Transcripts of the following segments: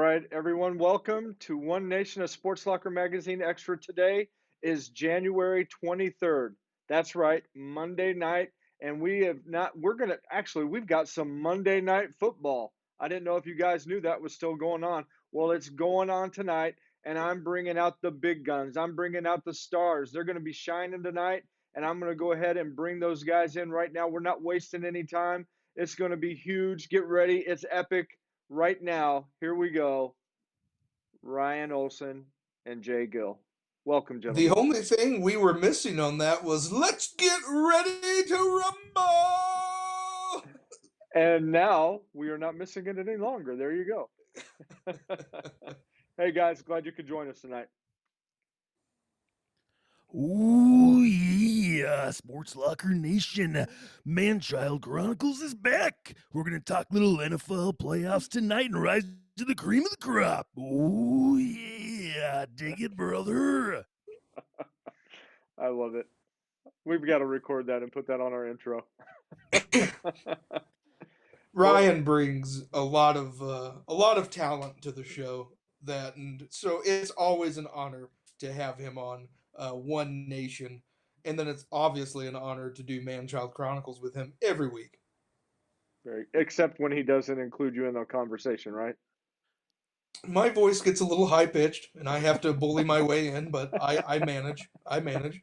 right, everyone, welcome to One Nation of Sports Locker Magazine Extra. Today is January 23rd. That's right, Monday night. And we've got some Monday night football. I didn't know if you guys knew that was still going on. Well, it's going on tonight, and I'm bringing out the big guns. I'm bringing out the stars. They're going to be shining tonight, and I'm going to go ahead and bring those guys in right now. We're not wasting any time. It's going to be huge. Get ready. It's epic. Right now, here we go. Ryan Olson and Jay Gill. Welcome, The gentlemen. only thing we were missing on that was let's get ready to rumble. And now we are not missing it any longer. There you go. Hey, guys, glad you could join us tonight. Ooh, yeah, Sports Locker Nation. Manchild Chronicles is back. We're going to talk little NFL playoffs tonight and rise to the cream of the crop. Ooh, yeah, dig it, brother. I love it. We've got to record that and put that on our intro. Ryan brings a lot of talent to the show. And so it's always an honor to have him on One Nation, and then it's obviously an honor to do Manchild Chronicles with him every week. Except when he doesn't include you in the conversation, right? My voice gets a little high pitched, and I have to bully my way in, but I manage. I manage.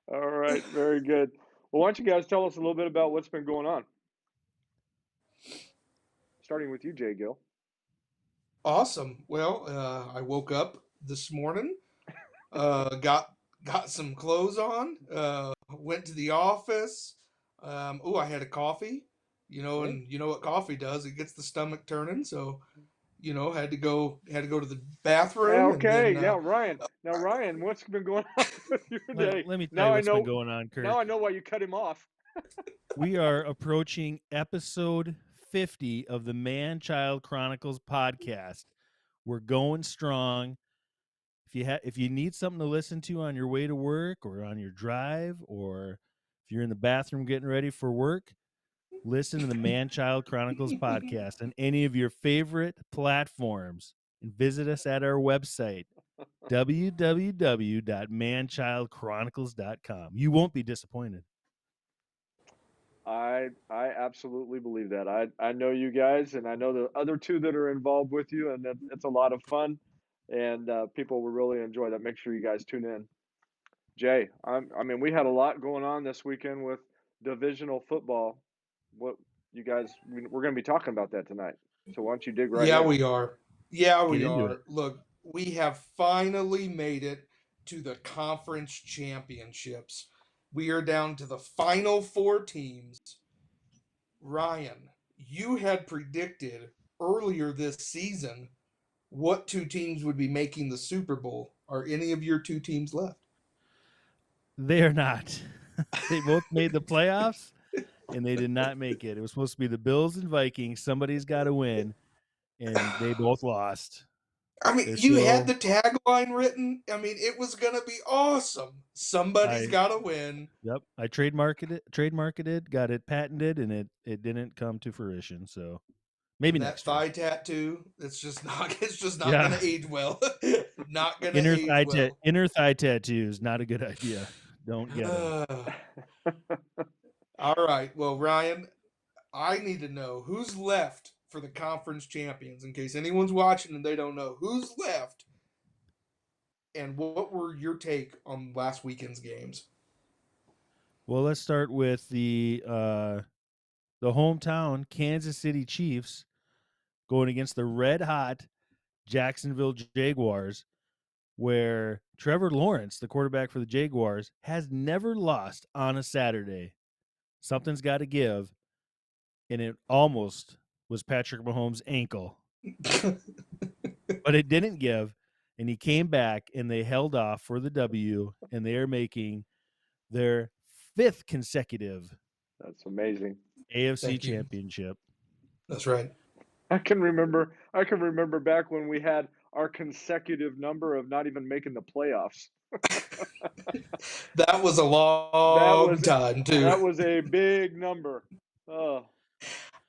All right, very good. Well, why don't you guys tell us a little bit about what's been going on? Starting with you, Jay Gill. Awesome. Well, I woke up this morning, got some clothes on, went to the office. I had a coffee, and you know what coffee does? It gets the stomach turning. So, had to go to the bathroom, and Okay, then now Ryan, what's been going on with your day? Let me tell Now you I what's been know. going on, Now I Kirk. know why you cut him off. We are approaching episode 50 of the Manchild Chronicles podcast. We're going strong. If you need something to listen to on your way to work or on your drive, or if you're in the bathroom getting ready for work, listen to the Manchild Chronicles podcast on any of your favorite platforms and visit us at our website, www.manchildchronicles.com. You won't be disappointed. I absolutely believe that. I know you guys, and I know the other two that are involved with you, and it's a lot of fun, and people will really enjoy that. Make sure you guys tune in. Jay, I mean, we had a lot going on this weekend with divisional football. What you guys, we're going to be talking about that tonight. So why don't you dig right yeah, in? we are. Yeah, Get we into it. are. Look, we have finally made it to the conference championships. We are down to the final four teams. Ryan, you had predicted earlier this season what two teams would be making the Super Bowl. Are any of your two teams left? They are not. They both made the playoffs, and they did not make it. It was supposed to be the Bills and Vikings. Somebody's got to win, and they both lost. I mean, They're you had still. the tagline written. I mean, it was going to be awesome. Somebody's I got to win. Yep, I trademarked it, got it patented, and it didn't come to fruition. So maybe And that next year. thigh tattaoo, it's just not going Yeah, to age well. Not going to age well. inner thigh tattoos, not a good idea. Don't get them. All right. Well, Ryan, I need to know who's left for the conference champions in case anyone's watching and they don't know who's left. And what were your take on last weekend's games? Well, let's start with the hometown Kansas City Chiefs going against the red hot Jacksonville Jaguars, where Trevor Lawrence, the quarterback for the Jaguars, has never lost on a Saturday. Something's got to give, and it almost was Patrick Mahomes' ankle, but it didn't give, and he came back, and they held off for the W, and they are making their fifth consecutive That's amazing. AFC Thank you. championship. That's right. I can remember back when we had our consecutive number of not even making the playoffs. That was a That long was time, too. that was a big number. Oh,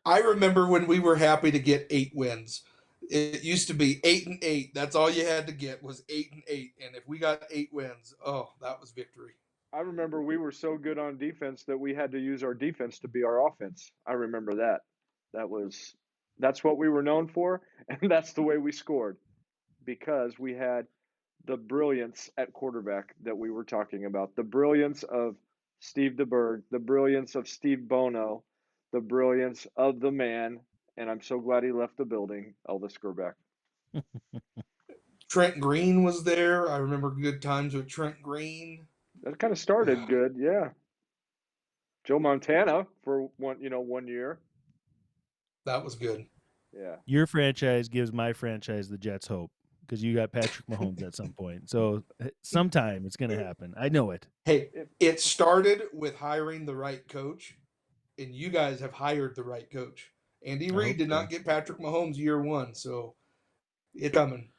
I remember when we were happy to get 8 wins. It used to be 8-8. That's all you had to get was 8-8. And if we got 8 wins, oh, that was victory. I remember we were so good on defense that we had to use our defense to be our offense. I remember that. That was that's what we were known for, and that's the way we scored because we had the brilliance at quarterback that we were talking about. The brilliance of Steve DeBerg, the brilliance of Steve Bono, the brilliance of the man, and I'm so glad he left the building, Elvis Gerback. Trent Green was there. I remember good times with Trent Green. That kind of started good, yeah. Joe Montana for one year. That was good. Yeah. Your franchise gives my franchise, the Jets, hope because you got Patrick Mahomes at some point. So sometime it's going to happen. I know it. Hey, If, it started with hiring the right coach, and you guys have hired the right coach. Andy I Reid hope did so. not get Patrick Mahomes year one, so it's coming.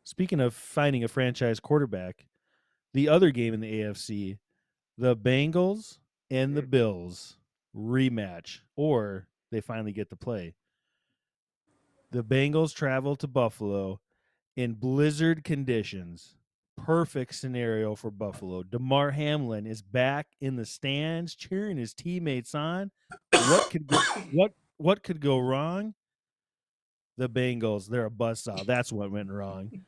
Speaking of finding a franchise quarterback, the other game in the AFC, the Bengals and the Bills rematch, or they finally get to play. The Bengals travel to Buffalo in blizzard conditions. Perfect scenario for Buffalo. DeMar Hamlin is back in the stands cheering his teammates on. What could go what could go wrong? The Bengals, they're a buzzsaw. That's what went wrong.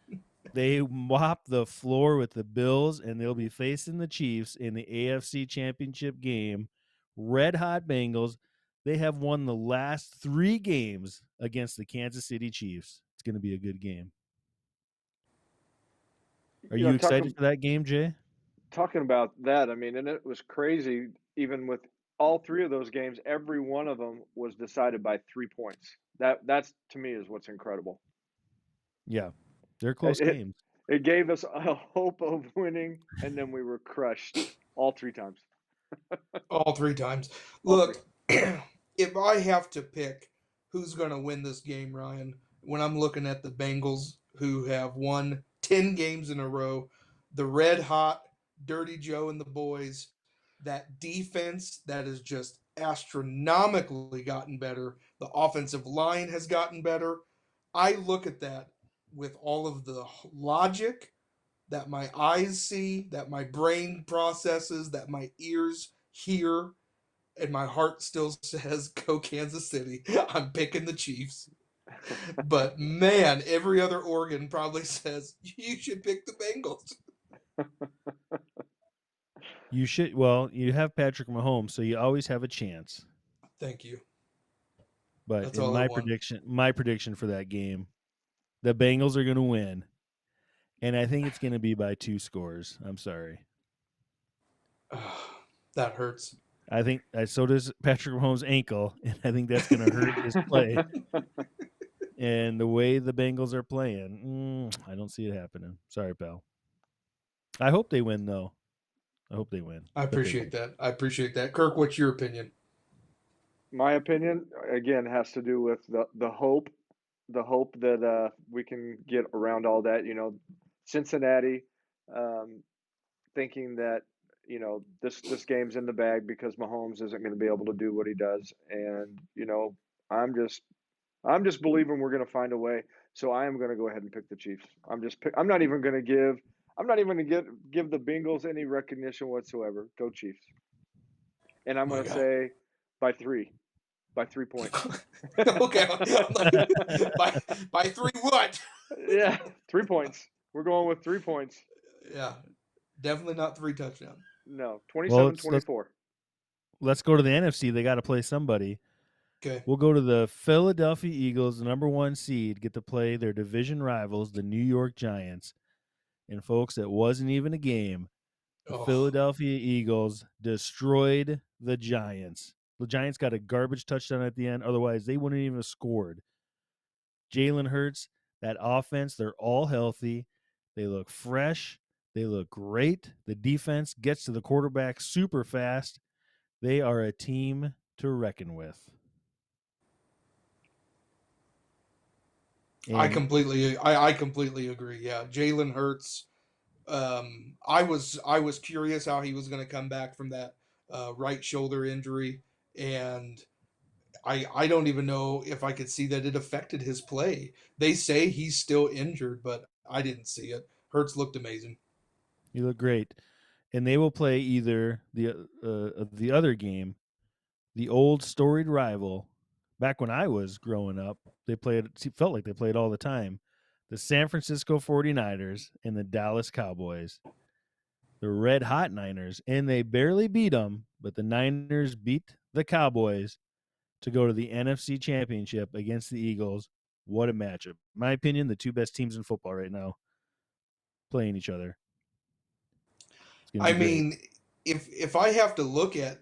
They mop the floor with the Bills, and they'll be facing the Chiefs in the AFC Championship game. Red hot Bengals. They have won the last 3 games against the Kansas City Chiefs. It's going to be a good game. Are you excited for that game, Jay? talking about that, I mean, and it was crazy. Even with all three of those games, every one of them was decided by 3 points. That's to me is what's incredible. Yeah. They're close It games. it gave us a hope of winning, and then we were crushed all three times. All 3 times. All three. Look, if I have to pick who's going to win this game, Ryan, when I'm looking at the Bengals, who have won 10 games in a row, the red hot, Dirty Joe and the boys, that defense that has just astronomically gotten better, the offensive line has gotten better. I look at that with all of the logic that my eyes see, that my brain processes, that my ears hear, and my heart still says, go Kansas City. I'm picking the Chiefs. But man, every other organ probably says, you should pick the Bengals. You should. Well, you have Patrick Mahomes, so you always have a chance. Thank you. But That's in all I want. my prediction for that game, the Bengals are going to win, and I think it's going to be by 2 scores. I'm sorry. That hurts. I think so does Patrick Mahomes' ankle, and I think that's going to hurt his play. And the way the Bengals are playing, I don't see it happening. Sorry, pal. I hope they win, though. I hope they win. I But they appreciate won't. that. I appreciate that. Kirk, what's your opinion? My opinion again has to do with the hope that we can get around all that. Cincinnati, um, thinking that this game's in the bag because Mahomes isn't going to be able to do what he does, and I'm just I'm just believing we're going to find a way. So I am going to go ahead and pick the Chiefs. I'm not even going to give the Bengals any recognition whatsoever. Go Chiefs, and I'm My going to God. say by 3 points. Okay. By 3 what? Yeah, 3 points. We're going with 3 points. Yeah. Definitely not 3 touchdowns. No, Well, 27 24. let's go to the NFC. They got to play somebody. Okay. We'll go to the Philadelphia Eagles, the number 1 seed, get to play their division rivals, the New York Giants. And folks, it wasn't even a game. The Oh, Philadelphia Eagles destroyed the Giants. The Giants got a garbage touchdown at the end. Otherwise, they wouldn't even have scored. Jalen Hurts, that offense, they're all healthy. They look fresh. They look great. The defense gets to the quarterback super fast. They are a team to reckon with. And I completely agree. Yeah, Jalen Hurts. I was curious how he was going to come back from that right shoulder injury, and I don't even know if I could see that it affected his play. They say he's still injured, but I didn't see it. Hurts looked amazing. You look great. And they will play either the other game, the old storied rival. Back when I was growing up, they played. It felt like they played all the time. The San Francisco 49ers and the Dallas Cowboys. The red hot Niners, and they barely beat them, but the Niners beat the Cowboys to go to the NFC Championship against the Eagles. What a matchup. In my opinion, the two best teams in football right now playing each other. It's going to I be great. mean, if I have to look at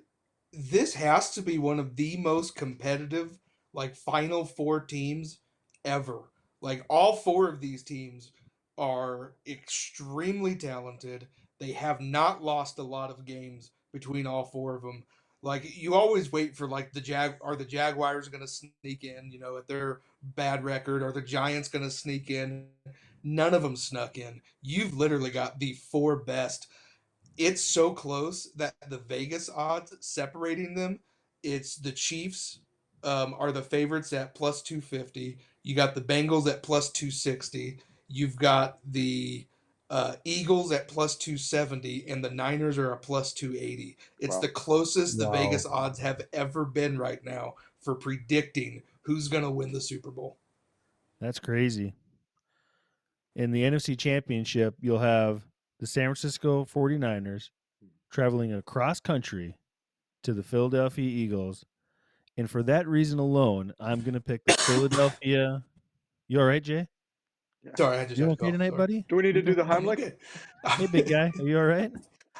this, has to be one of the most competitive like Final Four teams ever. Like all four of these teams are extremely talented. They have not lost a lot of games between all four of them. Like you always wait for like the Jaguars going to sneak in, you know, at their bad record, are the Giants going to sneak in? None of them snuck in. You've literally got the four best. It's so close that the Vegas odds separating them, it's the Chiefs are the favorites at plus 250. You got the Bengals at plus 260. You've got the Eagles at plus 270, and the Niners are a plus 280. It's Wow. the closest the Wow. Vegas odds have ever been right now for predicting who's going to win the Super Bowl. That's crazy. In the NFC Championship, you'll have the San Francisco 49ers traveling across country to the Philadelphia Eagles. And for that reason alone, I'm going to pick the Philadelphia. You all right, Jay? Yeah. Sorry, I just You had to okay cough. tonight, Sorry. buddy? Do we need You to do the doing I'm okay? Heimlich? okay. Hey, big guy. Are you all right?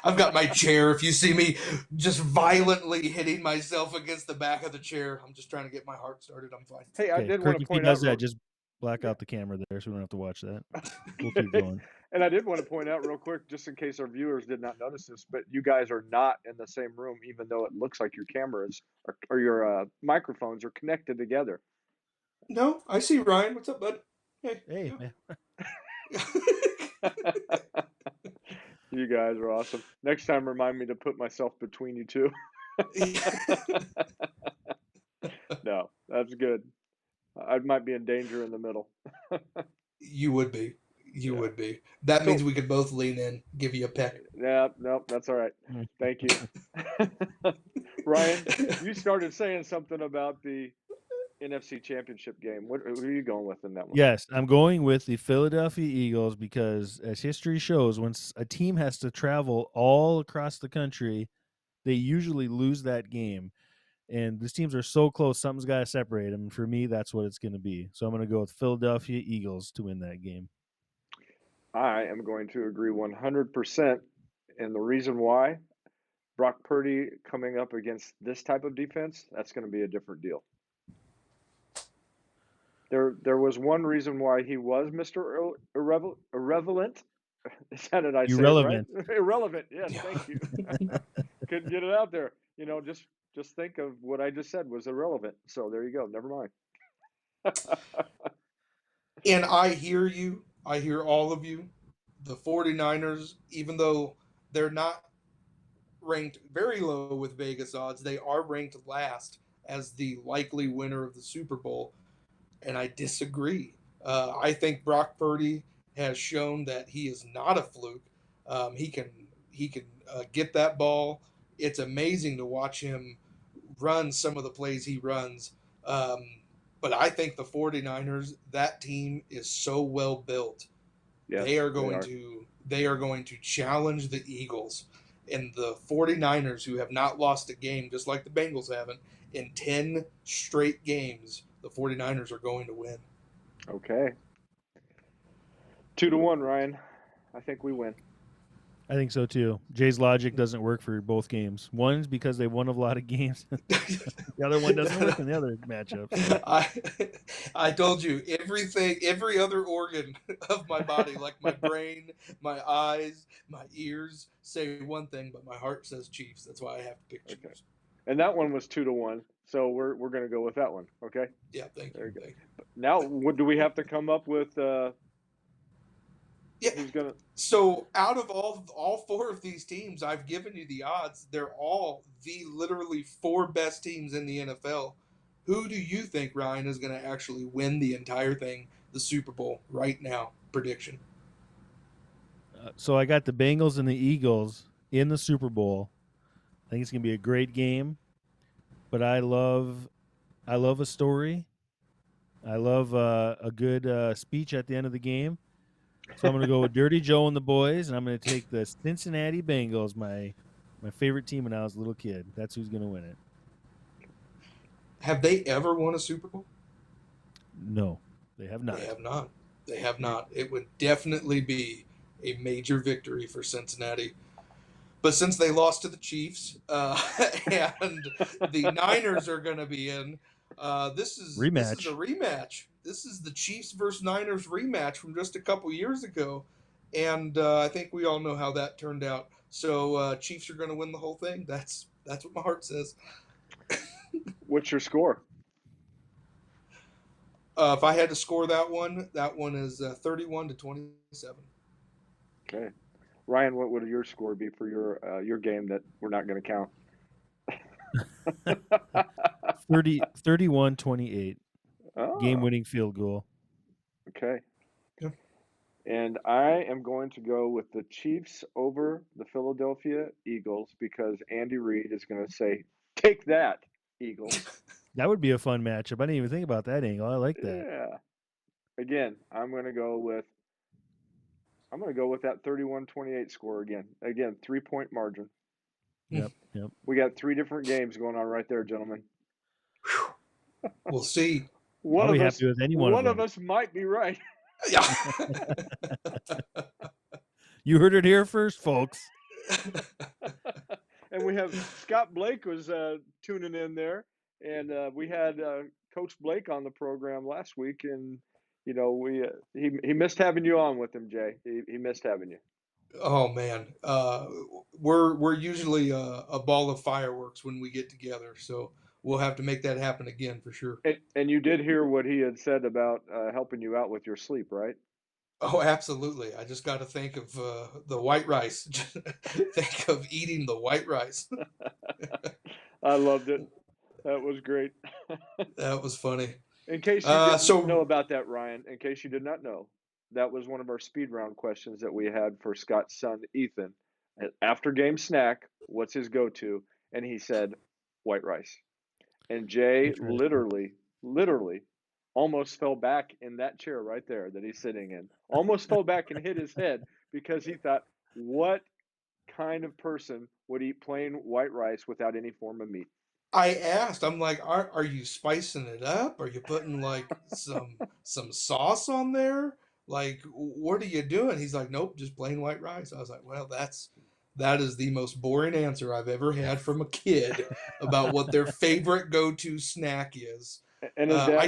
I've got my chair. If you see me just violently hitting myself against the back of the chair, I'm just trying to get my heart started. I'm fine. Hey, I Okay. did want Kirk, to if he point out does that, real just black yeah. out the camera there so we don't have to watch that. We'll keep going. And I did want to point out real quick, just in case our viewers did not notice this, but you guys are not in the same room, even though it looks like your cameras or your microphones are connected together. No, I see Ryan. What's up, bud? Hey. Hey, man. You guys are awesome. Next time, remind me to put myself between you two. No, that's good. I might be in danger in the middle. You would be. You Yeah. would be. That means So, we could both lean in, give you a peck. yeah, no, that's all right. Thank you. Ryan, you started saying something about the NFC Championship game. Who are you going with in that one? Yes, I'm going with the Philadelphia Eagles because, as history shows, when a team has to travel all across the country, they usually lose that game. And these teams are so close, something's got to separate them. And for me, that's what it's going to be. So I'm going to go with Philadelphia Eagles to win that game. I am going to agree 100%. And the reason why, Brock Purdy coming up against this type of defense, that's going to be a different deal. There was one reason why he was Mr. Irrelevant. Is that did I say it right? Irrelevant. Irrelevant. Yes, Yeah. thank you. Couldn't get it out there. You know, just think of what I just said was irrelevant. So there you go. Never mind. And I hear you. I hear all of you. The 49ers, even though they're not ranked very low with Vegas odds, they are ranked last as the likely winner of the Super Bowl. And I disagree. I think Brock Purdy has shown that he is not a fluke. He can get that ball. It's amazing to watch him run some of the plays he runs. Um, but I think the 49ers, that team is so well built. Yes, They are they going are. to challenge the Eagles. And the 49ers, who have not lost a game, just like the Bengals haven't, in 10 straight games, the 49ers are going to win. Okay. 2-1, Ryan. I think we win. I think so too. Jay's logic doesn't work for both games. One's because they won a lot of games. The other one doesn't work in the other matchup. So. I told you everything, every other organ of my body, like my brain, my eyes, my ears, say one thing, but my heart says Chiefs. That's why I have to pick Chiefs. Okay. And that one was 2-1. So we're going to go with that one. Okay. Yeah, thank There you. you go. Thank you. Now, what do we have to come up with? Yeah. Who's gonna? So out of all four of these teams, I've given you the odds. They're all the literally four best teams in the NFL. Who do you think, Ryan, is going to actually win the entire thing, the Super Bowl, right now? Prediction. So I got the Bengals and the Eagles in the Super Bowl. I think it's gonna be a great game. But I love a story. I love a good speech at the end of the game. So I'm going to go with Dirty Joe and the boys, and I'm going to take the Cincinnati Bengals, my favorite team when I was a little kid. That's who's going to win it. Have they ever won a Super Bowl? No, they have not. They have not. They have not. It would definitely be a major victory for Cincinnati. But since they lost to the Chiefs and the Niners are going to be in, this is a Rematch. rematch. This is the Chiefs versus Niners rematch from just a couple years ago, and I think we all know how that turned out. So Chiefs are going to win the whole thing. That's what my heart says. What's your score? If I had to score that one is 31-27. Okay. Ryan, what would your score be for your game that we're not going to count? 31-28. Oh, Game-winning field goal. okay. Yeah. And I am going to go with the Chiefs over the Philadelphia Eagles because Andy Reid is going to say, "Take that, Eagles." That would be a fun matchup. I didn't even think about that angle. I like that. Yeah. Again, I'm going to go with that 31-28 score again. Again, 3-point margin. Yep. Yep. We got 3 different games going on right there, gentlemen. We'll see. One I'll be of us happy with any one of them. might be right. Yeah. You heard it here first, folks. And we have Scott Blake was tuning in there, and we had Coach Blake on the program last week, and you know he missed having you on with him, Jay. He missed having you. Oh man, we're usually a ball of fireworks when we get together, so we'll have to make that happen again for sure. And you did hear what he had said about helping you out with your sleep, right? Oh, absolutely. I just got to think of the white rice. Think of eating the white rice. I loved it. That was great. That was funny. In case you didn't know So about that, Ryan, in case you did not know, that was one of our speed round questions that we had for Scott's son, Ethan. After game snack, what's his go to? And he said, white rice. And Jay Interesting. literally almost fell back in that chair right there that he's sitting in. Almost fell back and hit his head because he thought, what kind of person would eat plain white rice without any form of meat? I asked, I'm like, are you spicing it up? Are you putting like some sauce on there? Like, what are you doing? He's like, nope, just plain white rice. I was like, well, that is the most boring answer I've ever had from a kid about what their favorite go-to snack is. And his dad,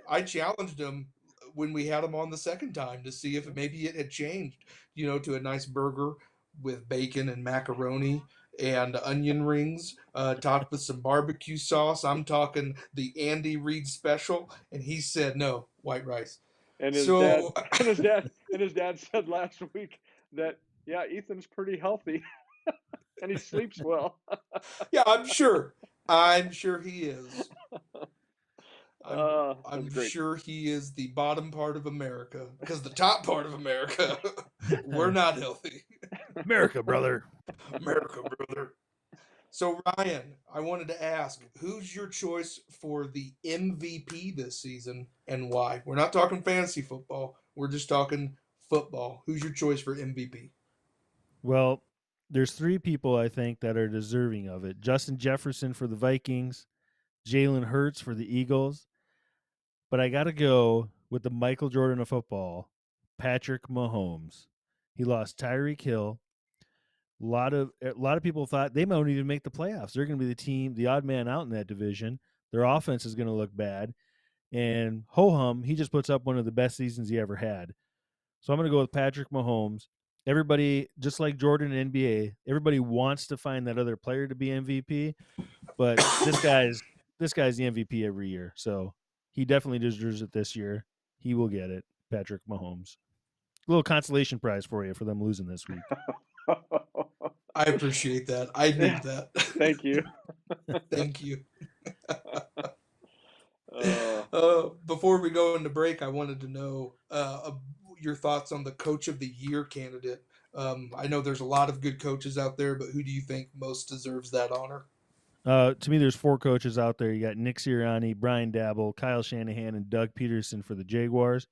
I challenged him when we had him on the second time to see if maybe it had changed, to a nice burger with bacon and macaroni and onion rings, topped with some barbecue sauce. I'm talking the Andy Reid special, and he said no, white rice. and his dad, So and his dad said last week that, yeah, Ethan's pretty healthy and he sleeps well. yeah, I'm sure he is. That's I'm great. sure he is the bottom part of America because the top part of America, we're not healthy. America, brother. America, brother. So Ryan, I wanted to ask, who's your choice for the MVP this season and why? We're not talking fantasy football. We're just talking football. Who's your choice for MVP? Well, there's 3 people I think that are deserving of it. Justin Jefferson for the Vikings, Jalen Hurts for the Eagles, but I got to go with the Michael Jordan of football, Patrick Mahomes. He lost Tyreek Hill. A lot of people thought they might even make the playoffs. They're going to be the team, the odd man out in that division. Their offense is going to look bad, and ho hum, he just puts up one of the best seasons he ever had. So I'm going to go with Patrick Mahomes. Everybody, just like Jordan in NBA, everybody wants to find that other player to be MVP, but this guy's the MVP every year. So he definitely deserves it this year. He will get it. Patrick Mahomes. A little consolation prize for you for them losing this week. I appreciate that. I need Yeah, that. thank you. Thank you. Uh, Before we go into break, I wanted to know your thoughts on the Coach of the Year candidate. I know there's a lot of good coaches out there, but who do you think most deserves that honor? To me, there's four coaches out there. You got Nick Sirianni, Brian Dabble, Kyle Shanahan, and Doug Peterson for the Jaguars.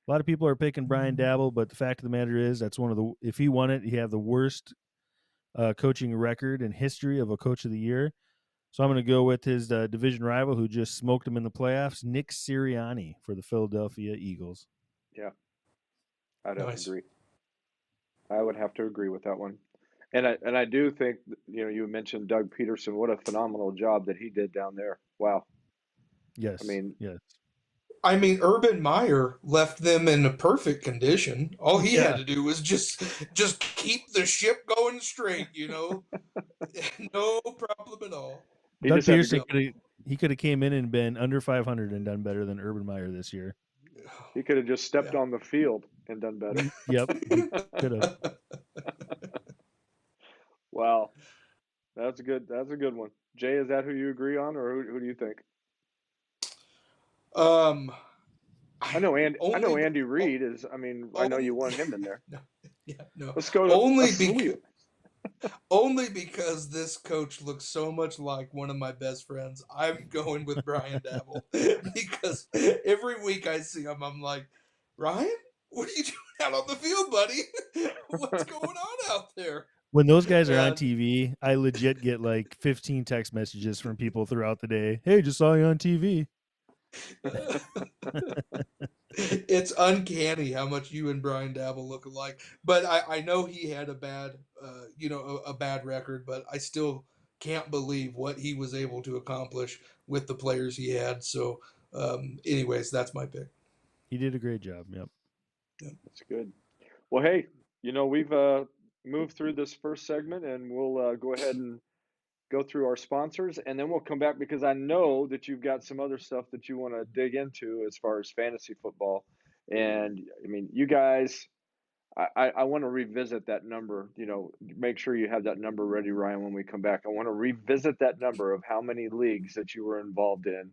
A lot of people are picking Brian Dabble, but the fact of the matter is, that's one of the. If he won it, he have the worst coaching record in history of a Coach of the Year. So I'm going to go with his division rival, who just smoked him in the playoffs, Nick Sirianni for the Philadelphia Eagles. yeah, I'd have to Nice. agree. I would have to agree with that one. And I do think, you mentioned Doug Peterson. What a phenomenal job that he did down there. Wow. I Yes, mean, yes, I mean, Urban Meyer left them in a perfect condition. All he had yeah. to do was just keep the ship going straight, no problem at all. he Doug just had to Peterson go. could have came in and been under 500 and done better than Urban Meyer this year. He could have just stepped Yeah. on the field and done better. Yep, he could have. Wow, that's good. That's a good one. Jay, is that who you agree on, or who do you think? um, I know Andy. I know only, Andy Reid is. I mean, I know you only, want him in there. no, yeah, no, Let's go to a only slew. because only because this coach looks so much like one of my best friends. I'm going with Brian Dabble because every week I see him, I'm like, Ryan, what are you doing out on the field, buddy? What's going on out there? When those guys are on And TV, I legit get like 15 text messages from people throughout the day. Hey, just saw you on TV. it's uncanny how much you and Brian Dabble look alike. But I know he had a bad, a bad record, but I still can't believe what he was able to accomplish with the players he had. So, anyways, that's my pick. He did a great job. Yep. That's good. Well, hey, we've moved through this first segment, and we'll go ahead and go through our sponsors, and then we'll come back because I know that you've got some other stuff that you want to dig into as far as fantasy football. And I mean, you guys, I want to revisit that number. Make sure you have that number ready, Ryan, when we come back. I want to revisit that number of how many leagues that you were involved in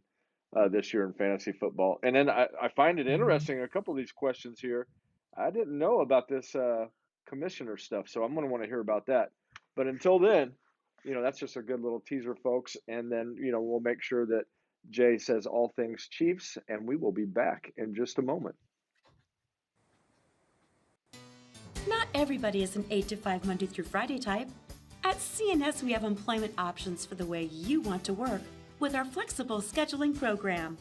this year in fantasy football. And then I find it interesting, a couple of these questions here. I didn't know about this commissioner stuff, so I'm going to want to hear about that. But until then, that's just a good little teaser, folks. And then, we'll make sure that Jay says all things Chiefs, and we will be back in just a moment. Not everybody is an 8 to 5 Monday through Friday type. At CNS, we have employment options for the way you want to work with our flexible scheduling program.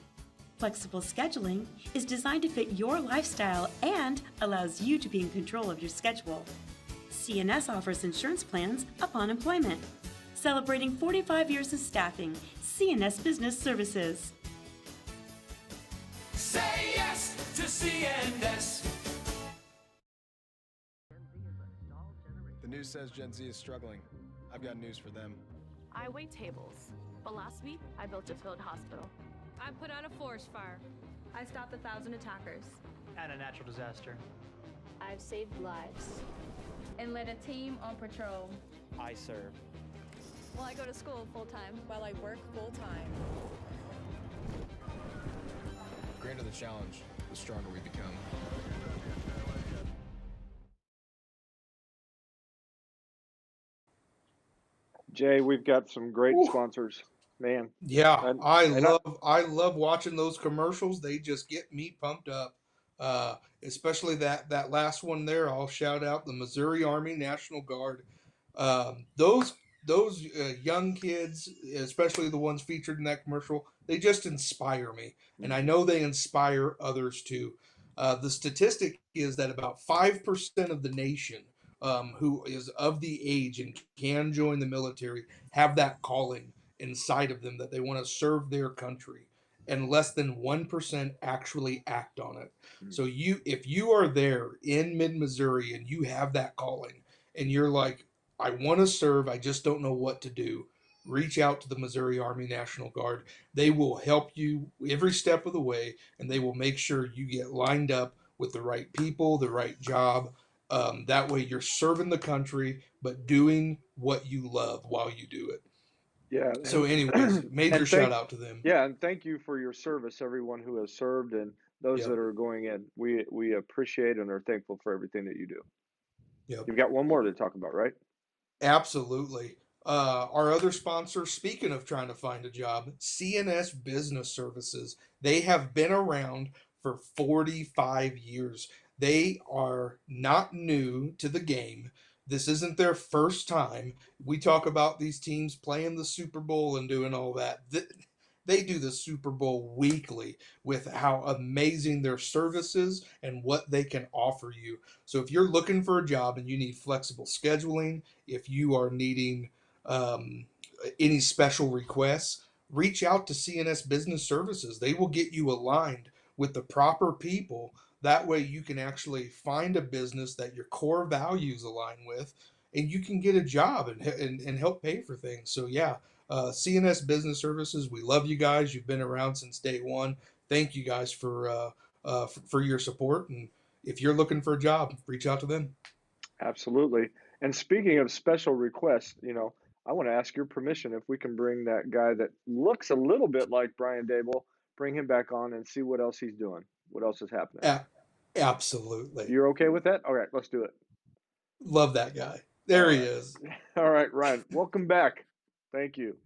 Flexible scheduling is designed to fit your lifestyle and allows you to be in control of your schedule. CNS offers insurance plans upon employment. Celebrating 45 years of staffing, CNS Business Services. Say yes to CNS. The news says Gen Z is struggling. I've got news for them. I wait tables, but last week I built a field hospital. I put out a forest fire. I stopped 1,000 attackers. And a natural disaster. I've saved lives. And led a team on patrol. I serve. Well, I go to school full-time. While I work full-time. The greater the challenge, the stronger we become. Jay, we've got some great sponsors, man. Yeah, And- I and love watching those commercials. They just get me pumped up. Especially that last one there. I'll shout out the Missouri Army National Guard. Those young kids, especially the ones featured in that commercial, they just inspire me, and I know they inspire others too. The statistic is that about 5% of the nation who is of the age and can join the military have that calling inside of them that they want to serve their country, and less than 1% actually act on it. So if you are there in mid-Missouri and you have that calling and you're like, I want to serve, I just don't know what to do, reach out to the Missouri Army National Guard. They will help you every step of the way, and they will make sure you get lined up with the right people, the right job. That way you're serving the country, but doing what you love while you do it. Yeah. So, anyways, major and shout out to them. yeah, and thank you for your service, everyone who has served and those Yep. that are going in. We appreciate and are thankful for everything that you do. Yep. You've got one more to talk about, right? Absolutely. Our other sponsor, speaking of trying to find a job, CNS Business Services. They have been around for 45 years. They are not new to the game. This isn't their first time. We talk about these teams playing the Super Bowl and doing all that. They do the Super Bowl weekly with how amazing their service is and what they can offer you. So if you're looking for a job and you need flexible scheduling, if you are needing any special requests, reach out to CNS Business Services. They will get you aligned with the proper people. That way, you can actually find a business that your core values align with, and you can get a job and help pay for things. So, yeah, CNS Business Services, we love you guys. You've been around since day one. Thank you guys for your support. And if you're looking for a job, reach out to them. Absolutely. And speaking of special requests, I want to ask your permission if we can bring that guy that looks a little bit like Brian Dable, bring him back on and see what else he's doing, what else is happening. Absolutely. You're okay with that? All right, let's do it. Love that guy. There he is. All right, Ryan, welcome back. Thank you.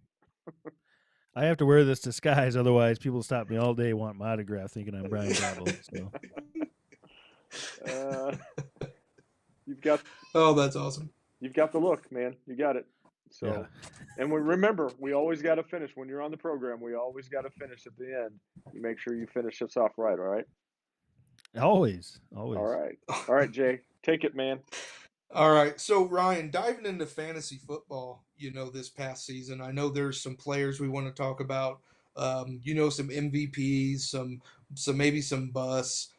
I have to wear this disguise, otherwise people stop me all day want my autograph, thinking I'm Brian Dabble. So. You've got. Oh, that's awesome. You've got the look, man. You got it. So, yeah. And remember, we always got to finish when you're on the program. We always got to finish at the end. You make sure you finish us off right. All right. Always. All right, Jay, take it, man. All right. So, Ryan, diving into fantasy football, this past season, I know there's some players we want to talk about. Some MVPs, some maybe some busts.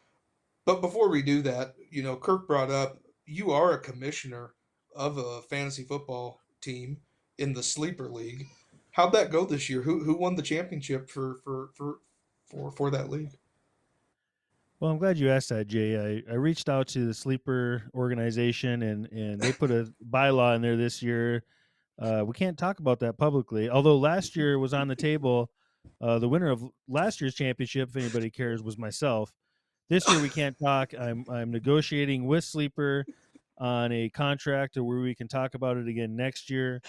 But before we do that, Kirk brought up you are a commissioner of a fantasy football team in the sleeper league. How'd that go this year? Who won the championship for that league? Well, I'm glad you asked that, Jay. I reached out to the sleeper organization, and they put a bylaw in there this year. We can't talk about that publicly. Although last year was on the table, the winner of last year's championship, if anybody cares, was myself. This year we can't talk. I'm negotiating with Sleeper on a contract where we can talk about it again next year.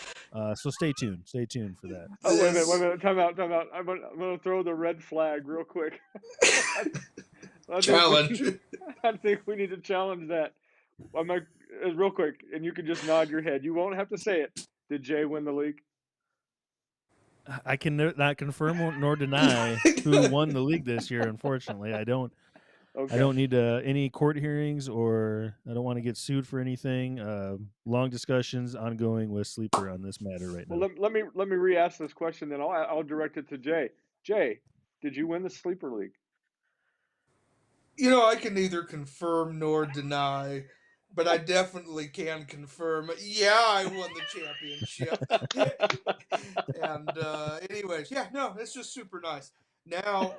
So stay tuned. Stay tuned for that. Oh, wait a minute. Time out. I'm going to throw the red flag real quick. Challenge. I think we need to challenge that. Real quick, and you can just nod your head. You won't have to say it. Did Jay win the league? I can not confirm nor deny who won the league this year. Unfortunately, I don't. Okay. I don't need any court hearings, or I don't want to get sued for anything. Long discussions ongoing with Sleeper on this matter right now. Well, let me re-ask this question, then I'll direct it to Jay. Jay, did you win the Sleeper League? I can neither confirm nor deny, but I definitely can confirm. Yeah, I won the championship. And anyways, yeah, no, it's just super nice. Now,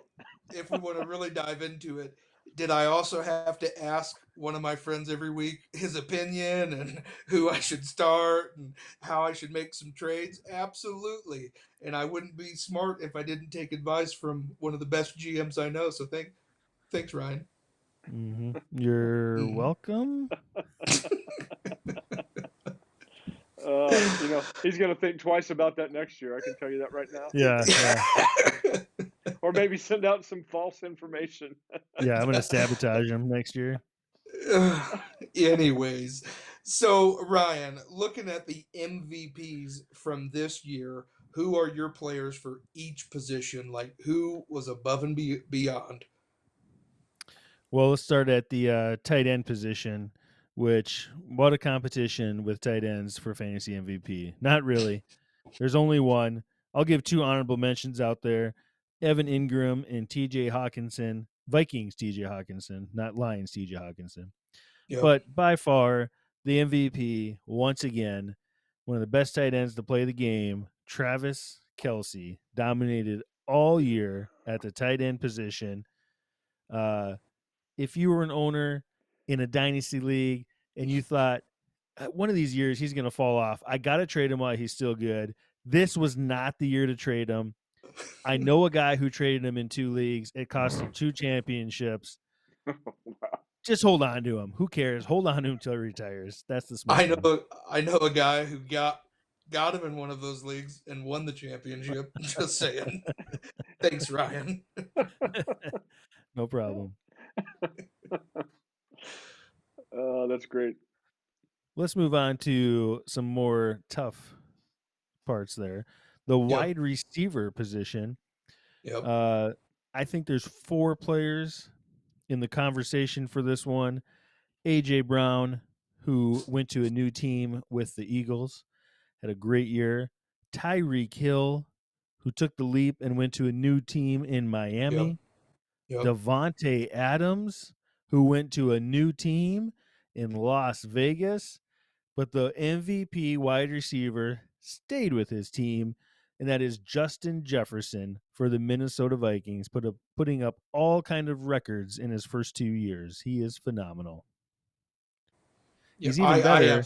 if we want to really dive into it, did I also have to ask one of my friends every week his opinion and who I should start and how I should make some trades? Absolutely. And I wouldn't be smart if I didn't take advice from one of the best GMs I know. So thanks, Ryan. Mm-hmm. You're welcome. He's going to think twice about that next year. I can tell you that right now. Yeah. Or maybe send out some false information. Yeah, I'm going to sabotage him next year. Anyways, so Ryan, looking at the MVPs from this year, who are your players for each position? Like, who was above and beyond? Well, let's start at the tight end position, which, what a competition with tight ends for fantasy MVP. Not really. There's only one. I'll give two honorable mentions out there. Evan Ingram and TJ Hawkinson. Vikings TJ Hawkinson, not Lions TJ Hawkinson. Yep. But by far, the MVP, once again, one of the best tight ends to play the game, Travis Kelce, dominated all year at the tight end position. If you were an owner in a dynasty league and you thought, one of these years he's going to fall off, I got to trade him while he's still good, This was not the year to trade him. I know a guy who traded him in 2 leagues. It cost him 2 championships. Wow. Just hold on to him. Who cares? Hold on to him until he retires. That's the smart one. I know a guy who got him in one of those leagues and won the championship. Just saying. Thanks, Ryan. No problem. That's great. Let's move on to some more tough parts there. The wide receiver position. Yep. I think there's 4 players in the conversation for this one. A.J. Brown, who went to a new team with the Eagles, had a great year. Tyreek Hill, who took the leap and went to a new team in Miami. Yep. Devontae Adams, who went to a new team in Las Vegas. But the MVP wide receiver stayed with his team, and that is Justin Jefferson for the Minnesota Vikings, putting up all kind of records in his first 2 years. He is phenomenal. Yeah, He's even better.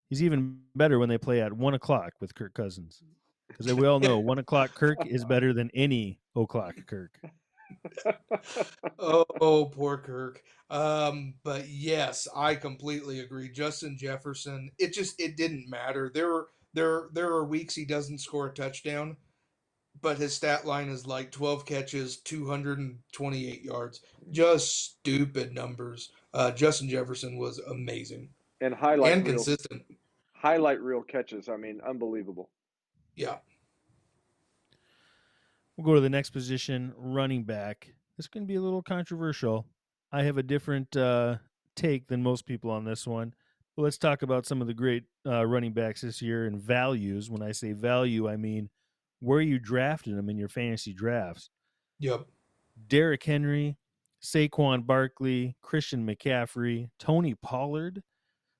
He's even better when they play at 1:00 with Kirk Cousins, because we all know 1:00 Kirk is better than any o'clock Kirk. Oh, poor Kirk. But yes, I completely agree. Justin Jefferson, it didn't matter. There are weeks he doesn't score a touchdown, but his stat line is like 12 catches, 228 yards. Just stupid numbers. Justin Jefferson was amazing And and consistent. highlight reel catches. I mean, unbelievable. Yeah. We'll go to the next position, running back. This can be a little controversial. I have a different take than most people on this one. But let's talk about some of the great running backs this year and values. When I say value, I mean where you drafted them in your fantasy drafts. Yep. Derrick Henry, Saquon Barkley, Christian McCaffrey, Tony Pollard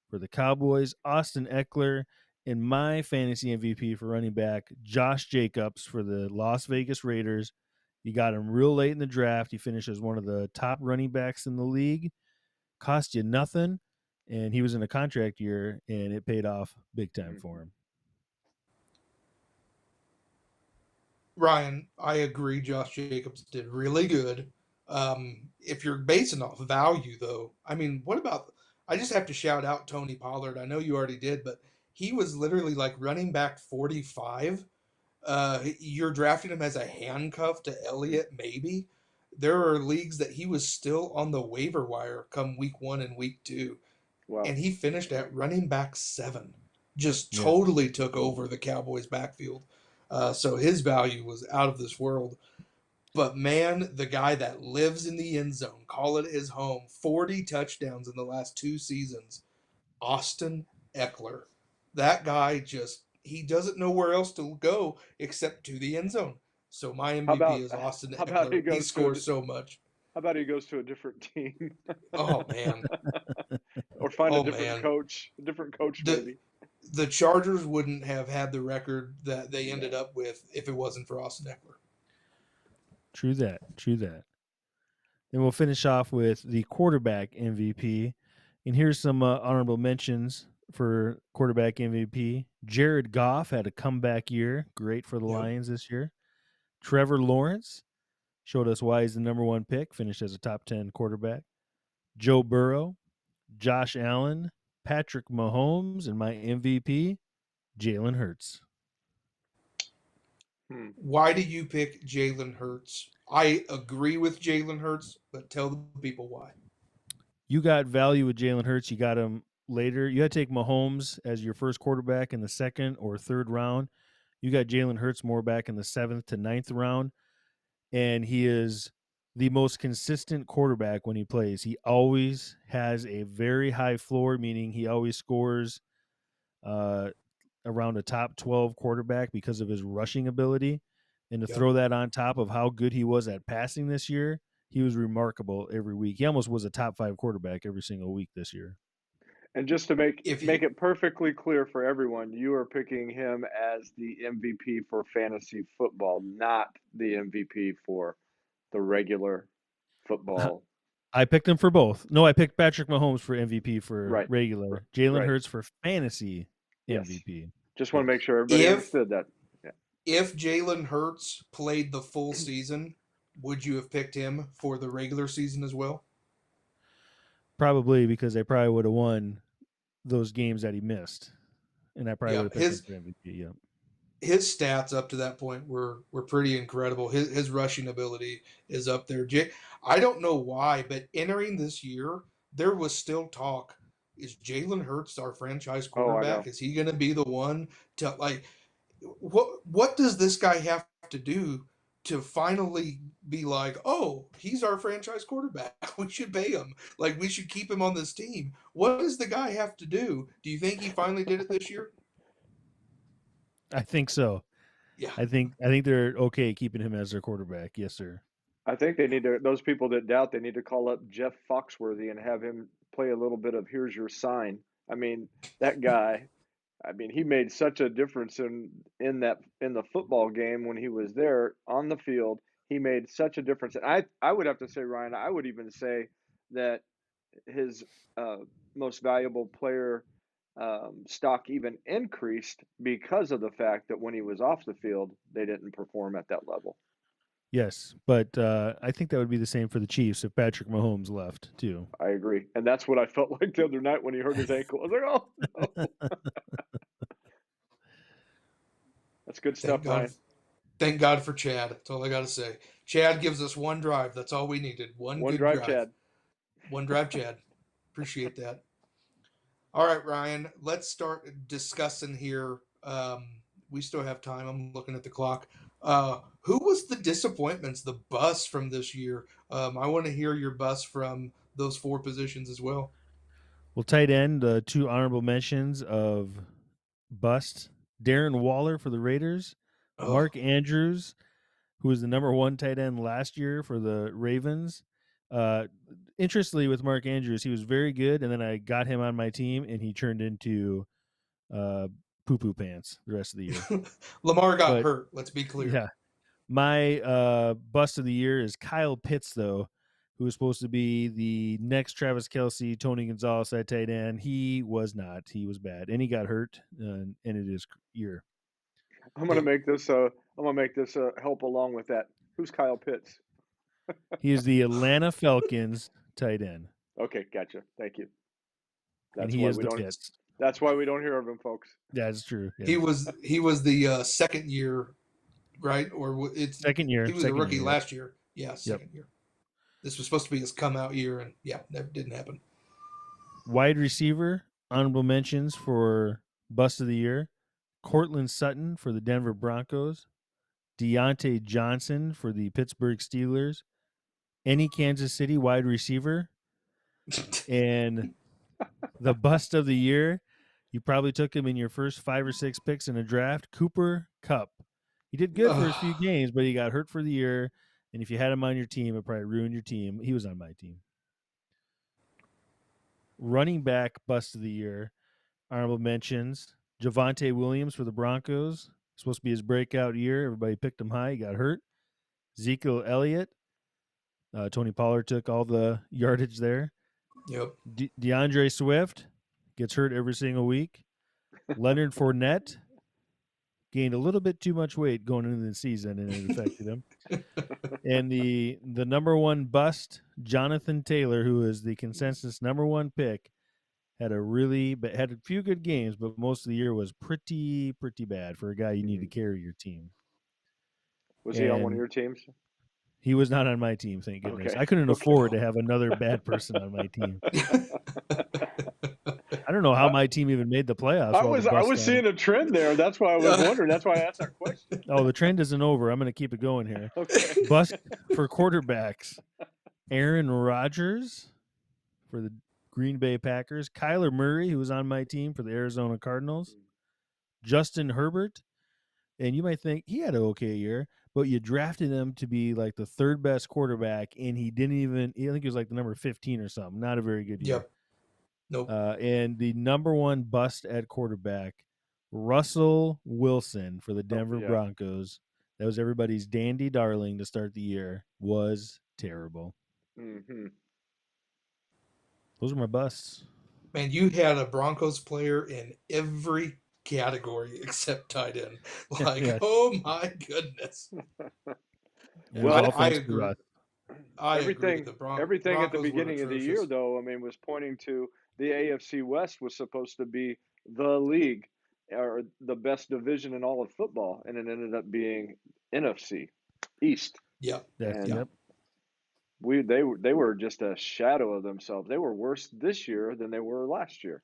for the Cowboys, Austin Eckler, and my fantasy MVP for running back, Josh Jacobs for the Las Vegas Raiders. You got him real late in the draft. He finished as one of the top running backs in the league. Cost you nothing, and he was in a contract year, and it paid off big time for him. Ryan, I agree. Josh Jacobs did really good. If you're basing off value, though, I mean, what about? I just have to shout out Tony Pollard. I know you already did, but he was literally like running back 45. You're drafting him as a handcuff to Elliott, maybe. There are leagues that he was still on the waiver wire come week 1 and week 2. Wow. And he finished at running back 7. Just totally took over the Cowboys' backfield. So his value was out of this world. But man, the guy that lives in the end zone, call it his home, 40 touchdowns in the last 2 seasons, Austin Eckler. That guy he doesn't know where else to go except to the end zone. So my MVP is Austin Eckler. He scores so much. How about he goes to a different team? Oh, man. Or find a different coach. A different coach, maybe. The Chargers wouldn't have had the record that they ended up with if it wasn't for Austin Eckler. True that. Then we'll finish off with the quarterback MVP. And here's some honorable mentions for quarterback MVP. Jared Goff had a comeback year. Great for the Lions this year. Trevor Lawrence showed us why he's the number 1 pick. Finished as a top 10 quarterback. Joe Burrow, Josh Allen, Patrick Mahomes, and my MVP, Jalen Hurts. Why do you pick Jalen Hurts? I agree with Jalen Hurts, but tell the people why. You got value with Jalen Hurts. You got him later. You had to take Mahomes as your first quarterback in the 2nd or 3rd round. You got Jalen Hurts more back in the 7th to 9th round. And he is the most consistent quarterback when he plays. He always has a very high floor, meaning he always scores around a top 12 quarterback because of his rushing ability. And to throw that on top of how good he was at passing this year, he was remarkable every week. He almost was a top 5 quarterback every single week this year. And just to make it perfectly clear for everyone, you are picking him as the MVP for fantasy football, not the MVP for the regular football. I picked him for both. No, I picked Patrick Mahomes for MVP for regular. Jalen Hurts for fantasy MVP. Just want to make sure everybody understood that. if Jalen Hurts played the full season, would you have picked him for the regular season as well? Probably because they probably would have won those games that he missed, and I probably would Yeah, have picked him for MVP. Yeah. his stats up to that point were pretty incredible. His rushing ability is up there. I don't know why, but entering this year, there was still talk. Is Jalen Hurts our franchise Oh, I quarterback? know. Is he going to be the one to like? What does this guy have to do to finally be like, oh, he's our franchise quarterback? We should pay him. Like we should keep him on this team. What does the guy have to do? Do you think he finally did it this year? I think so. Yeah. I think they're okay keeping him as their quarterback. Yes, sir. I think they need to, those people that doubt, they need to call up Jeff Foxworthy and have him play a little bit of Here's Your Sign. I mean, that guy, I mean, he made such a difference in the football game when he was there on the field. He made such a difference. And I would have to say, Ryan, I would even say that his uh, most valuable player stock even increased because of the fact that when he was off the field, they didn't perform at that level. Yes, but I think that would be the same for the Chiefs if Patrick Mahomes left too. I agree. And that's what I felt like the other night when he hurt his ankle. I was like, oh, no. That's good Thank stuff, God. Ryan. Thank God for Chad. That's all I got to say. Chad gives us one drive. That's all we needed. One good drive, drive. Chad. One drive, Chad. Appreciate that. All right, Ryan. Let's start discussing here. We still have time. I'm looking at the clock. Who was the disappointments, the bust from this year? I want to hear your bust from those four positions as well. Well, tight end, two honorable mentions of bust: Darren Waller for the Raiders, Oh, Mark Andrews, who was the number one tight end last year for the Ravens. Interestingly, with Mark Andrews, he was very good, and then I got him on my team, and he turned into uh, poo poo pants the rest of the year. Lamar got But hurt. Let's be clear. yeah, my bust of the year is Kyle Pitts, though, who was supposed to be the next Travis Kelce, Tony Gonzalez at tight end. He was not. He was bad, and he got hurt, and it is year. I'm gonna make this. Help along with that. Who's Kyle Pitts? He is the Atlanta Falcons tight end, Okay, gotcha. Thank you. and That's he why is we the don't. Pitts. That's why we don't hear of him, folks. That's true. Yeah. He was the second year, right? Or it's Second year. He was a second rookie year, last year. Yeah, second year. This was supposed to be his come out year, and yeah, that didn't happen. Wide receiver, honorable mentions for bust of the year: Cortland Sutton for the Denver Broncos, Deontay Johnson for the Pittsburgh Steelers, any Kansas City wide receiver, and the bust of the year. You probably took him in your first 5 or 6 picks in a draft, Cooper Kupp. He did good for his few games, but he got hurt for the year. And if you had him on your team, it probably ruined your team. He was on my team. Running back bust of the year, honorable mentions: Javonte Williams for the Broncos. Supposed to be his breakout year. Everybody picked him high. He got hurt. Ezekiel Elliott. Tony Pollard took all the yardage there. Yep. DeAndre Swift gets hurt every single week. Leonard Fournette gained a little bit too much weight going into the season, and it affected him. And the number one bust, Jonathan Taylor, who is the consensus number one pick, had a few good games, but most of the year was pretty bad for a guy you need to carry your team. Was he on one of your teams? He was not on my team, thank goodness. Okay. I couldn't afford to have another bad person on my team. I don't know how my team even made the playoffs. I was seeing a trend there. That's why I was wondering. That's why I asked that question. Oh, the trend isn't over. I'm going to keep it going here. Okay. Bust for quarterbacks: Aaron Rodgers for the Green Bay Packers, Kyler Murray, who was on my team for the Arizona Cardinals, Justin Herbert. And you might think he had an okay year, but you drafted him to be like the third best quarterback, and I think he was like the number 15 or something. Not a very good year. Yep. Nope. And the number one bust at quarterback, Russell Wilson for the Denver Broncos. That was everybody's dandy darling to start the year. Was terrible. Mm-hmm. Those are my busts. Man, you had a Broncos player in every category except tight end. Like, Yeah. oh my goodness. It was Well, all I thanks to agree. Russ. I agree. everything The everything at the Broncos were beginning of the year, atrocious. though, I mean, was pointing to the AFC West was supposed to be the league or the best division in all of football, and it ended up being NFC East. Yep. That's And Yep. yep. they were just a shadow of themselves. They were worse this year than they were last year,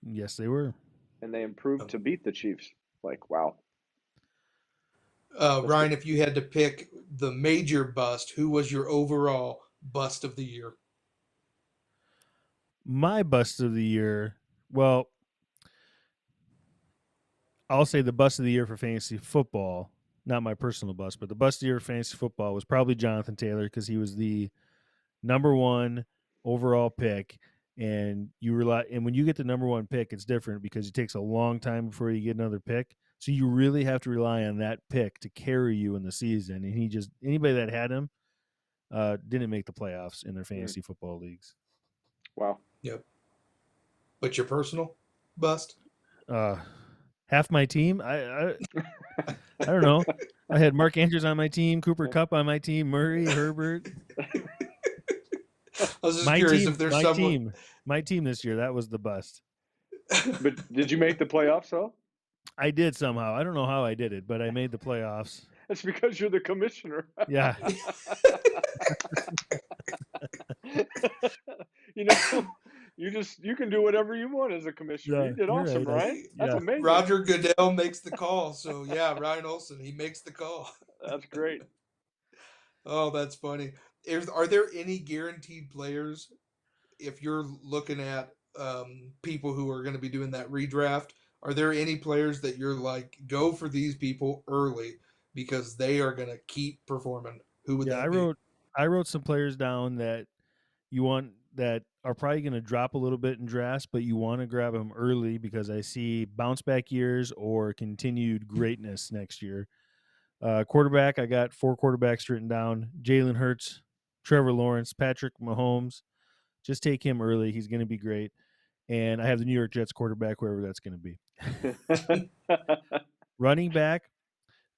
Yes, they were. and they improved to beat the Chiefs. Like, wow, that's Ryan, if you had to pick the major bust, who was your overall bust of the year? My bust of the year. Well, I'll say the bust of the year for fantasy football, not my personal bust, but the bust of the year for fantasy football was probably Jonathan Taylor because he was the number one overall pick. And and when you get the number one pick, it's different because it takes a long time before you get another pick. So you really have to rely on that pick to carry you in the season. And anybody that had him didn't make the playoffs in their fantasy football leagues. wow. Yep. But your personal bust? Half my team, I don't know. I had Mark Andrews on my team, Cooper Kupp on my team, Murray, Herbert. I was just curious if there's someone. My team this year, that was the bust. But did you make the playoffs though? I did somehow. I don't know how I did it, but I made the playoffs. It's because you're the commissioner. Yeah. You know, you can do whatever you want as a commissioner. Yeah, You did you're awesome, right. Ryan. That's Yeah. amazing. Roger Goodell makes the call. So, yeah, Ryan Olson, he makes the call. That's great. Oh, that's funny. Are there any guaranteed players if you're looking at people who are going to be doing that redraft? Are there any players that you're like, go for these people early because they are going to keep performing? Who would Yeah, that be? I wrote some players down that you want that are probably going to drop a little bit in drafts, but you want to grab them early because I see bounce back years or continued greatness next year. Quarterback, I got 4 quarterbacks written down: Jalen Hurts, Trevor Lawrence, Patrick Mahomes. Just take him early; he's going to be great. And I have the New York Jets quarterback, whoever that's going to be. Running back,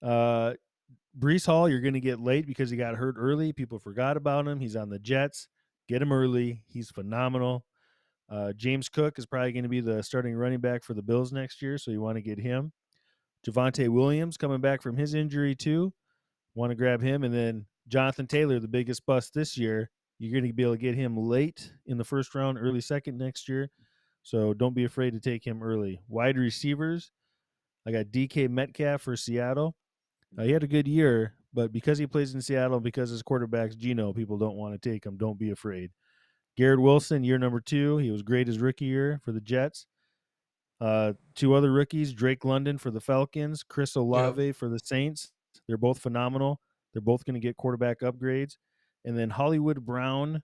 uh, Brees Hall, you're going to get late because he got hurt early. People forgot about him. He's on the Jets. Get him early. He's phenomenal. James Cook is probably going to be the starting running back for the Bills next year, so you want to get him. Javonte Williams coming back from his injury too. Want to grab him. And then Jonathan Taylor, the biggest bust this year. You're going to be able to get him late in the first round, early second next year. So don't be afraid to take him early. Wide receivers, I got DK Metcalf for Seattle. He had a good year, but because he plays in Seattle, because his quarterback's Geno, people don't want to take him. Don't be afraid. Garrett Wilson, year number 2. He was great his rookie year for the Jets. 2 other rookies, Drake London for the Falcons, Chris Yep. Olave for the Saints. They're both phenomenal. They're both going to get quarterback upgrades. And then Hollywood Brown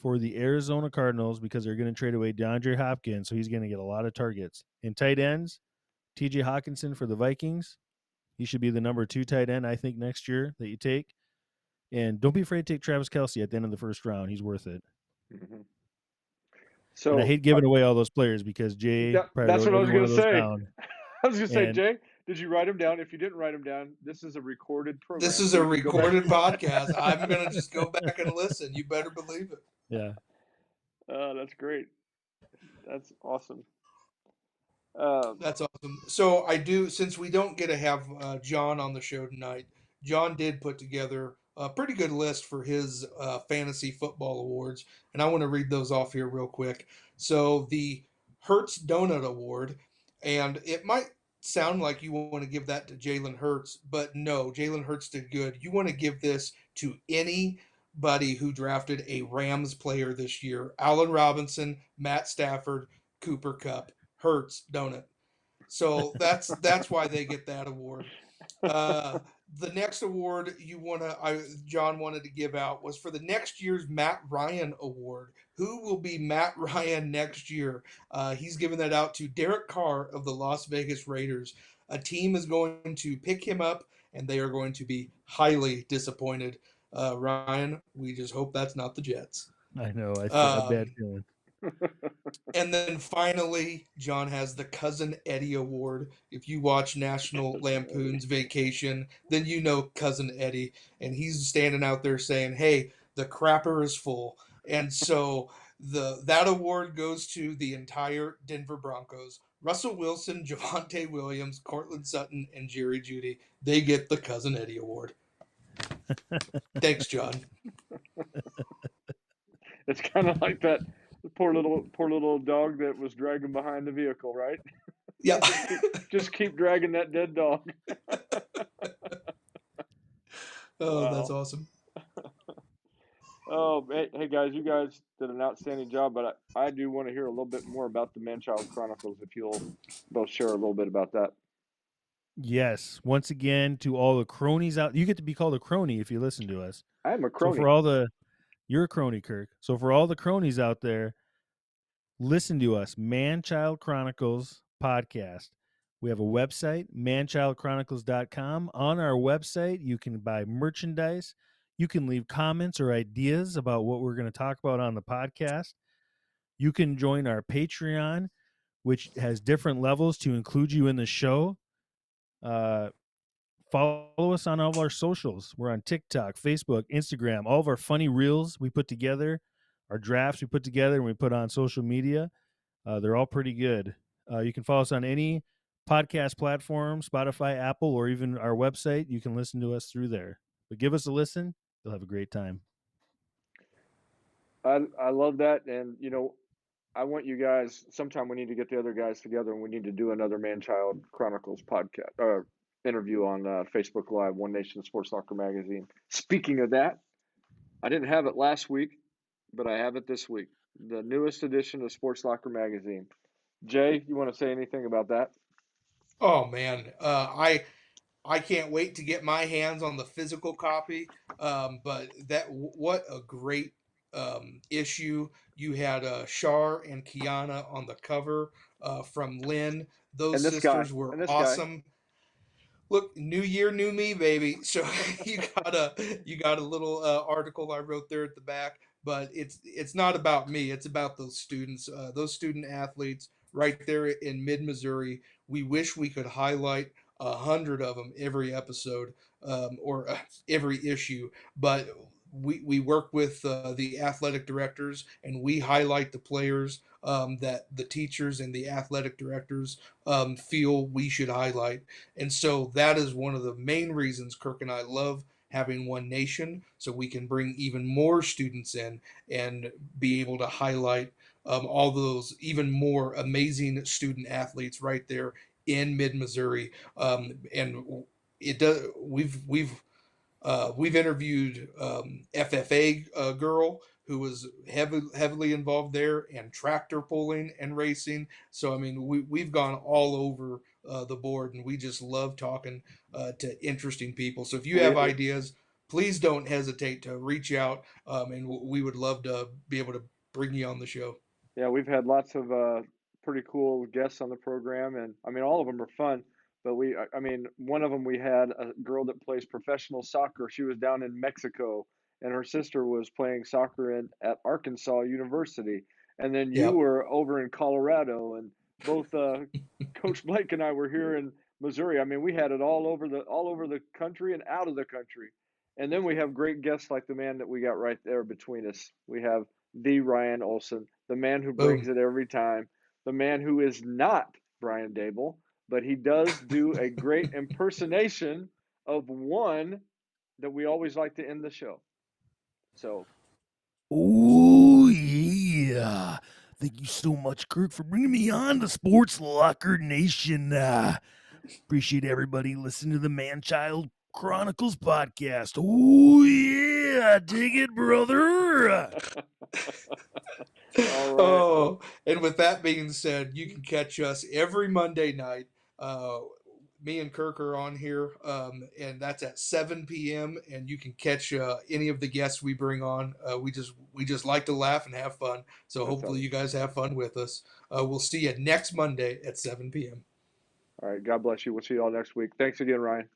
for the Arizona Cardinals because they're going to trade away DeAndre Hopkins, so he's going to get a lot of targets. In tight ends, TJ Hawkinson for the Vikings. He should be the number 2 tight end, I think, next year that you take. And don't be afraid to take Travis Kelce at the end of the first round. He's worth it. Mm-hmm. And I So hate giving away all those players because Jay probably that's wrote what I was every one going of to those say. down. I was going to say, And Jay, did you write them down? If you didn't write them down, this is a recorded program. This is so a you can go back. recorded podcast. I'm going to just go back and listen. You better believe it. yeah. That's great. That's awesome. That's awesome. So I do, since we don't get to have John on the show tonight, John did put together a pretty good list for his fantasy football awards, and I want to read those off here real quick. So the Hertz Donut Award, and it might sound like you want to give that to Jalen Hurts, but no, Jalen Hurts did good. You want to give this to anybody who drafted a Rams player this year: Allen Robinson, Matt Stafford, Cooper Kupp. Hurts, don't it? So that's why they get that award. The next award John wanted to give out was for the next year's Matt Ryan Award. Who will be Matt Ryan next year? He's giving that out to Derek Carr of the Las Vegas Raiders. A team is going to pick him up, and they are going to be highly disappointed. Ryan, we just hope that's not the Jets. I know. I have a bad Um, feeling. And then finally, John has the Cousin Eddie Award. If you watch National Lampoon's Vacation, then you know Cousin Eddie. And he's standing out there saying, hey, the crapper is full. And so that award goes to the entire Denver Broncos. Russell Wilson, Javonte Williams, Cortland Sutton, and Jerry Jeudy. They get the Cousin Eddie Award. Thanks, John. It's kind of like that poor little dog that was dragging behind the vehicle, right? Yeah. just keep dragging that dead dog. Oh, Wow. That's awesome. Oh, hey guys, you guys did an outstanding job, but I do want to hear a little bit more about the Manchild Chronicles. If you'll both share a little bit about that. Yes. Once again, to all the cronies out, you get to be called a crony if you listen to us. I am a crony. So for all the, you're a crony, Kirk. So for all the cronies out there, listen to us, Manchild Chronicles podcast. We have a website, manchildchronicles.com. On our website, you can buy merchandise. You can leave comments or ideas about what we're going to talk about on the podcast. You can join our Patreon, which has different levels to include you in the show. Follow us on all of our socials. We're on TikTok, Facebook, Instagram, all of our funny reels we put together, our drafts we put together and we put on social media. They're all pretty good. You can follow us on any podcast platform, Spotify, Apple, or even our website. You can listen to us through there. But give us a listen. You'll have a great time. I love that, and I want you guys. Sometime we need to get the other guys together, and we need to do another Manchild Chronicles podcast interview on Facebook Live, One Nation Sports Locker Magazine. Speaking of that, I didn't have it last week, but I have it this week. The newest edition of Sports Locker Magazine. Jay, you want to say anything about that? Oh man, I can't wait to get my hands on the physical copy. But what a great issue. You had Shar and Kiana on the cover from Lynn. Those sisters were awesome. Look, new year, new me, baby. So you got a little article I wrote there at the back, but it's not about me. It's about those students, those student athletes right there in mid Missouri. We wish we could highlight 100 of them every episode or every issue, but we work with the athletic directors and we highlight the players that the teachers and the athletic directors feel we should highlight. And so that is one of the main reasons Kirk and I love having One Nation, so we can bring even more students in and be able to highlight all those even more amazing student athletes right there in mid Missouri. And it does. We've interviewed FFA girl who was heavily involved there and tractor pulling and racing. So I mean, we've gone all over the board, and we just love talking to interesting people. So if you have ideas, please don't hesitate to reach out, and we would love to be able to bring you on the show. Yeah, we've had lots of pretty cool guests on the program, and I mean, all of them are fun. But I mean, one of them we had a girl that plays professional soccer. She was down in Mexico, and her sister was playing soccer at Arkansas University. And then you were over in Colorado, and both Coach Blake and I were here in Missouri. I mean, we had it all over the country and out of the country. And then we have great guests like the man that we got right there between us. We have the Ryan Olson, the man who brings it every time, the man who is not Brian Dable, but he does do a great impersonation of one that we always like to end the show. So. Oh, yeah. Thank you so much, Kirk, for bringing me on to Sports Locker Nation. Appreciate everybody listening to the Manchild Chronicles podcast. Oh, yeah. Dig it, brother. All right. Oh, and with that being said, you can catch us every Monday night. Me and Kirk are on here, and that's at 7 p.m. And you can catch any of the guests we bring on. We just like to laugh and have fun. So hopefully you guys have fun with us. We'll see you next Monday at 7 p.m. All right. God bless you. We'll see you all next week. Thanks again, Ryan.